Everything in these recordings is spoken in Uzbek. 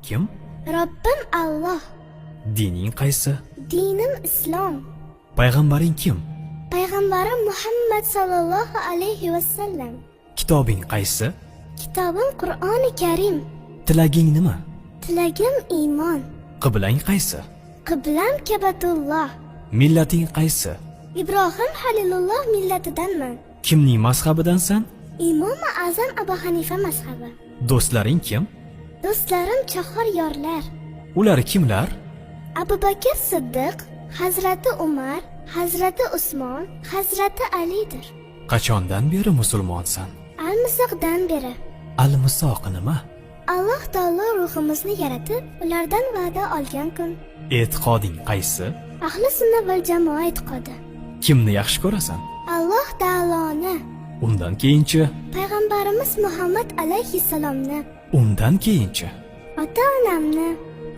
Kim? Robbim Alloh. Dining qaysi? Dinim Islom. Payg'ambaring kim? Payg'ambarim Muhammad sallallohu alayhi vasallam. Kitobing qaysi? Kitobim Qur'oni Karim. Tilaging nima? Tilagim iymon. Qiblang qaysi? Qiblam Kabatulloh. Millating qaysi? Ibrohim Halilulloh millatidanman. Kimning mazhabidansan? Imom Azam Abu Hanifa mazhabi. Do'stlaring kim? Do'stlarim chahor yorlar. Ular kimlar? Abu Bakr Siddiq, Hazrati Umar, Hazrati Usmon, Hazrati Alidir. Qachondan beri musulmonsan? Al-Misoqdan beri. Al-Misoq nima? Alloh taolo ruhimizni yaratib, ulardan va'da olgan kun. E'tiqoding qaysi? Ahli sunna val jamoa e'tiqodi. Kimni yaxshi ko'rasan? Alloh taoloni, Undan keyinchi? payg'ambarimiz Muhammad alayhissalomni, Undan keyinchi? ota-onamni,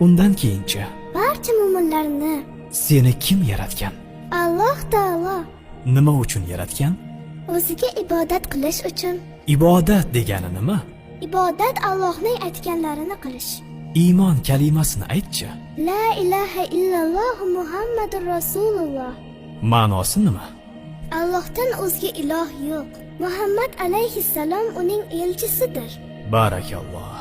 Undan keyinchi? barcha mu'minlarni. Seni kim yaratgan? Alloh taolo Nima uchun yaratgan? o'ziga ibodat qilish uchun. Ibodat degani nima? Ibodat Allohning aytganlarini qilish. Iymon kalimasini aytchi. La ilaha illalloh Muhammadur Rasululloh. Ma'nosi nima? Allohdan o'zga iloh yo'q. Muhammad alayhissalom uning elchisidir. Barakalloh.